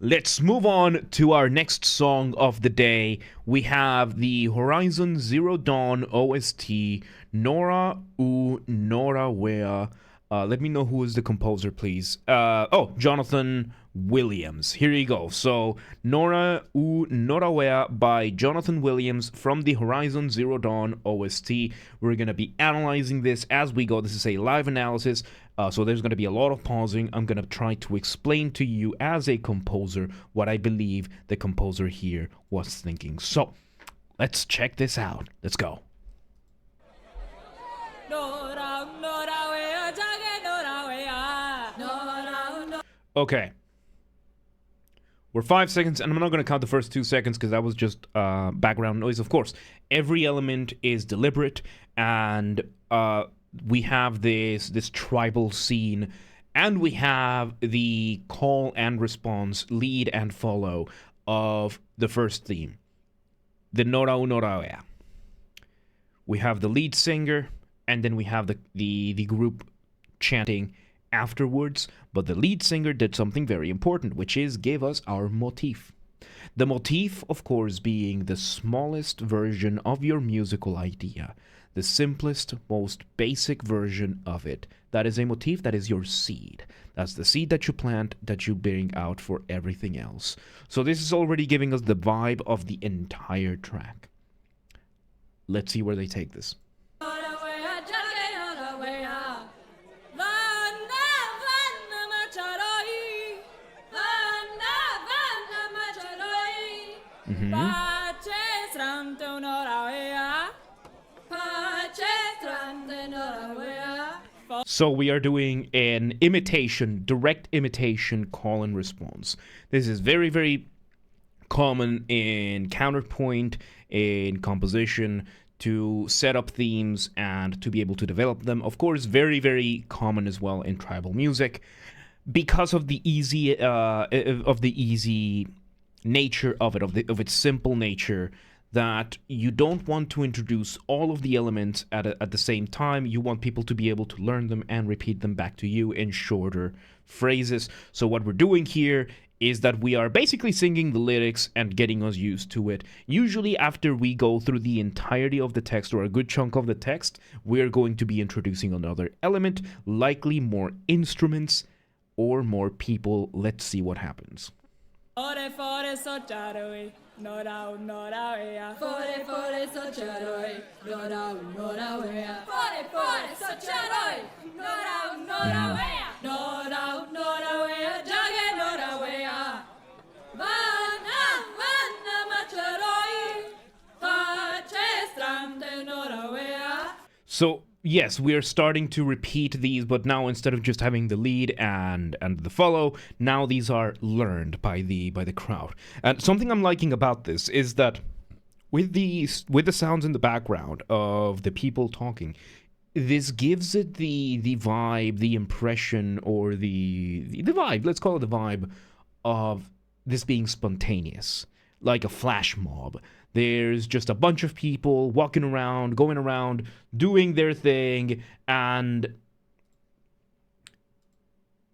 Let's move on to our next song of the day. We have the Horizon Zero Dawn OST, Nora Norawea. Let me know who is the composer, please. Jonathan Williams. Here you go. So, Nora Norawea by Jonathan Williams from the Horizon Zero Dawn OST. We're going to be analyzing this as we go. This is a live analysis, so there's going to be a lot of pausing. I'm going to try to explain to you as a composer what I believe the composer here was thinking. So, let's check this out. Let's go. Okay. We're 5 seconds, and I'm not going to count the first 2 seconds because that was just background noise. Of course, every element is deliberate, and we have this tribal scene, and we have the call and response, lead and follow of the first theme, the Norawea. We have the lead singer, and then we have the group chanting afterwards, but the lead singer did something very important, which is give us our motif. The motif, of course, being the smallest version of your musical idea, the simplest, most basic version of it. That is a motif, that is your seed. That's the seed that you plant, that you bring out for everything else. So this is already giving us the vibe of the entire track. Let's see where they take this. So we are doing an imitation, direct imitation call and response. This is very, very common in counterpoint, in composition, to set up themes and to be able to develop them. Of course, very, very common as well in tribal music because of the easy nature of it, of its simple nature, that you don't want to introduce all of the elements at the same time. You want people to be able to learn them and repeat them back to you in shorter phrases. So what we're doing here is that we are basically singing the lyrics and getting us used to it. Usually after we go through the entirety of the text or a good chunk of the text, we're going to be introducing another element, likely more instruments or more people. Let's see what happens. So yes, we are starting to repeat these, but now instead of just having the lead and the follow, now these are learned by the crowd. And something I'm liking about this is that with the sounds in the background of the people talking, this gives it the vibe, the impression, or the vibe. Let's call it the vibe of this being spontaneous, like a flash mob. There's just a bunch of people walking around, going around, doing their thing, and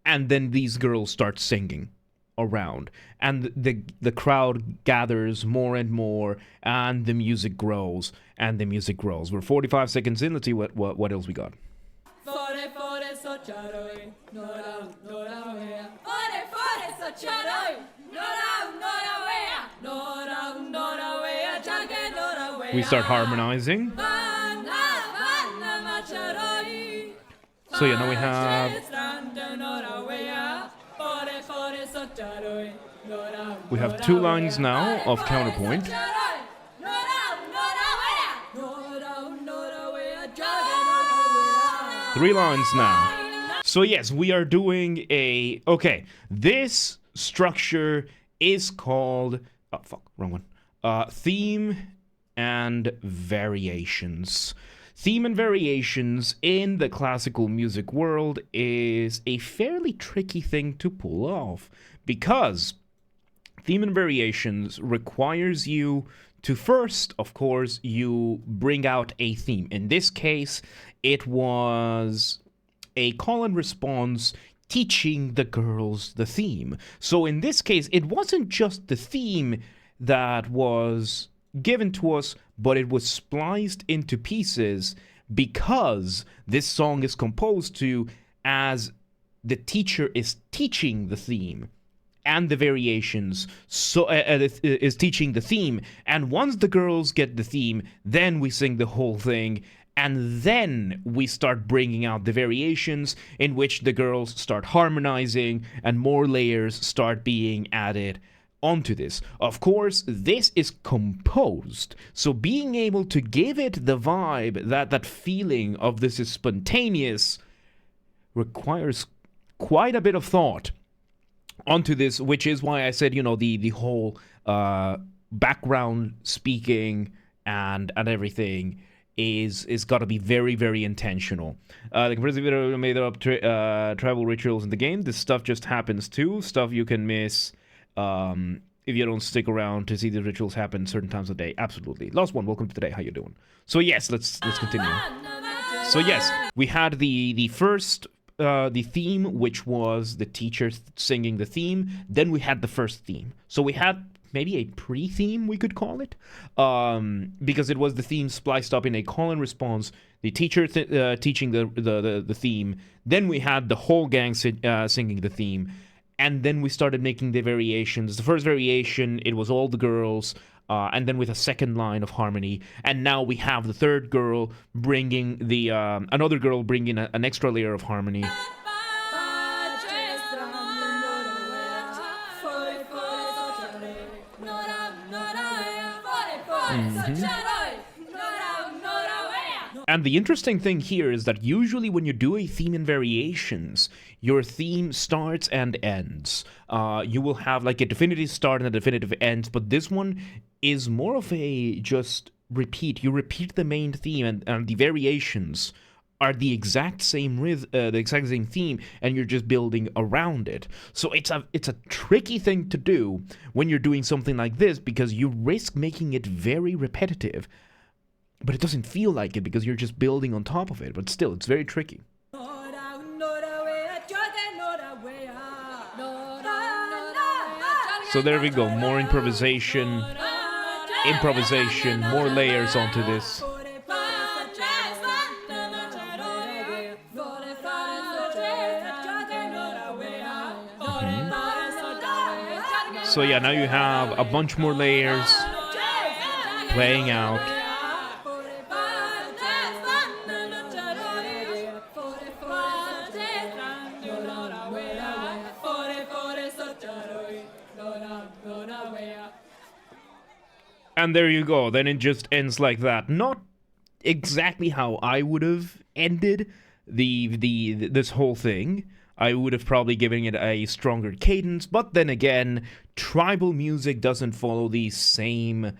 then these girls start singing around, and the crowd gathers more and more, and the music grows, and the music grows. We're 45 seconds in. Let's see what else we got. We start harmonizing. So yeah, now we have 2 lines now of counterpoint. 3 lines now. So yes, we are doing this structure is called wrong one. Theme and variations. Theme and variations in the classical music world is a fairly tricky thing to pull off, because theme and variations requires you to first, of course, you bring out a theme. In this case, it was a call and response teaching the girls the theme. So in this case, it wasn't just the theme that was given to us, but it was spliced into pieces because this song is composed to as the teacher is teaching the theme and the variations, so is teaching the theme, and once the girls get the theme, then we sing the whole thing, and then we start bringing out the variations in which the girls start harmonizing and more layers start being added onto this. Of course, this is composed, so being able to give it the vibe, that feeling of this is spontaneous, requires quite a bit of thought onto this, which is why I said, the whole background speaking and everything is got to be very, very intentional. The compressive video made up tribal rituals in the game. This stuff just happens too. Stuff you can miss if you don't stick around to see the rituals happen certain times of day. Absolutely. Last one. Welcome to today. How you doing? So yes, let's continue. So yes, we had the first. The theme, which was the teacher singing the theme. Then we had the first theme. So we had maybe a pre-theme, we could call it, because it was the theme spliced up in a call and response. The teacher teaching the theme. Then we had the whole gang singing the theme, and then we started making the variations. The first variation, it was all the girls. And then with a second line of harmony, and now we have the third girl bringing another girl bringing an extra layer of harmony. And the interesting thing here is that usually when you do a theme in variations, your theme starts and ends. You will have like a definitive start and a definitive end, but this one is more of a just repeat. You repeat the main theme, and the variations are the exact same the exact same theme, and you're just building around it. So it's a tricky thing to do when you're doing something like this, because you risk making it very repetitive. But it doesn't feel like it because you're just building on top of it. But still, it's very tricky. So there we go. More improvisation, more layers onto this. So yeah, now you have a bunch more layers playing out. And there you go. Then it just ends like that. Not exactly how I would have ended this whole thing. I would have probably given it a stronger cadence, but then again, tribal music doesn't follow the same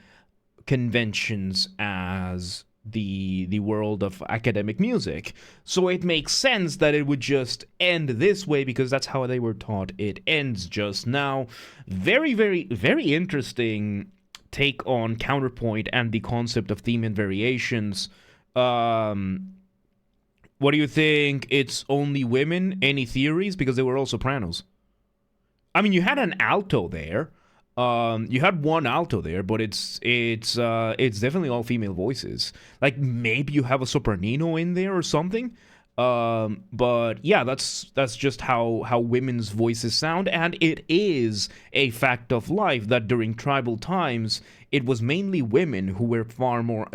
conventions as the world of academic music. So it makes sense that it would just end this way because that's how they were taught. It ends just now. Very, very, very interesting take on counterpoint and the concept of theme and variations. What do you think? It's only women? Any theories? Because they were all sopranos. I mean, you had an alto there. You had one alto there, but it's definitely all female voices. Like maybe you have a sopranino in there or something. But yeah, that's just how women's voices sound, and it is a fact of life that during tribal times it was mainly women who were far more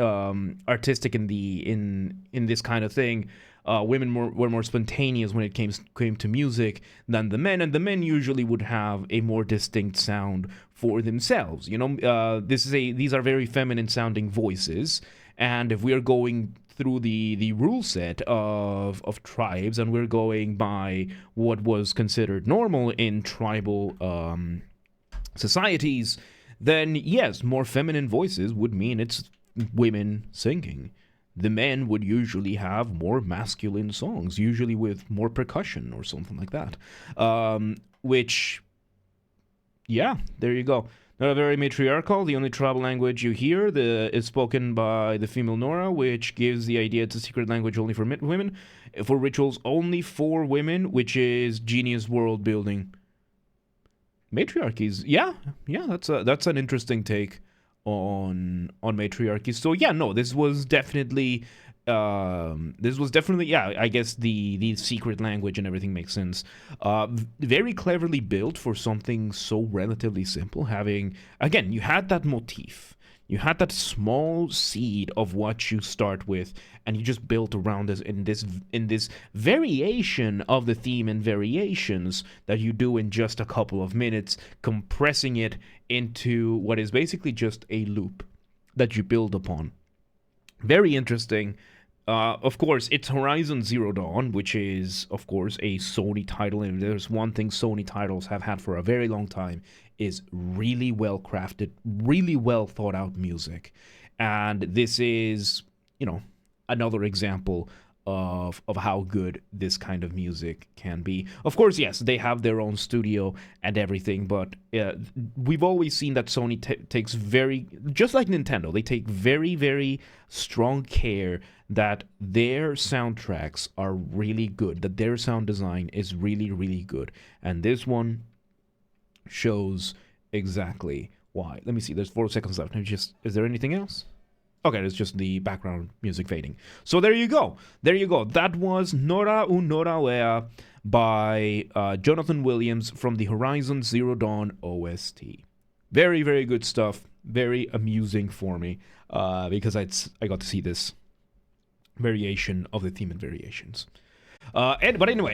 artistic in this kind of thing. Women were more spontaneous when it came to music than the men, and the men usually would have a more distinct sound for themselves. You know, these are very feminine sounding voices, and if we are going through the rule set of tribes, and we're going by what was considered normal in tribal societies, then yes, more feminine voices would mean it's women singing. The men would usually have more masculine songs, usually with more percussion or something like that. Which, yeah, there you go. Not very matriarchal. The only tribal language you hear is spoken by the female Nora, which gives the idea it's a secret language only for women. For rituals, only for women, which is genius world building. Matriarchies, yeah, that's an interesting take on matriarchy. So yeah, no, this was definitely yeah, I guess the secret language and everything makes sense. Very cleverly built for something so relatively simple. Having, again, you had that motif. You had that small seed of what you start with, and you just built around this in this variation of the theme and variations that you do in just a couple of minutes, compressing it into what is basically just a loop that you build upon. Very interesting. Of course, it's Horizon Zero Dawn, which is, of course, a Sony title, and there's one thing Sony titles have had for a very long time, is really well crafted, really well thought out music. And this is, another example of how good this kind of music can be. Of course, yes, they have their own studio and everything, but we've always seen that Sony takes just like Nintendo, they take very, very strong care that their soundtracks are really good, that their sound design is really, really good. And this one shows exactly why. Let me see, there's 4 seconds left. Is there anything else? Okay, it's just the background music fading. So there you go. That was Nora u Norawea by Jonathan Williams from the Horizon Zero Dawn OST. Very, very good stuff. Very amusing for me because I got to see this variation of the theme and variations. But anyway,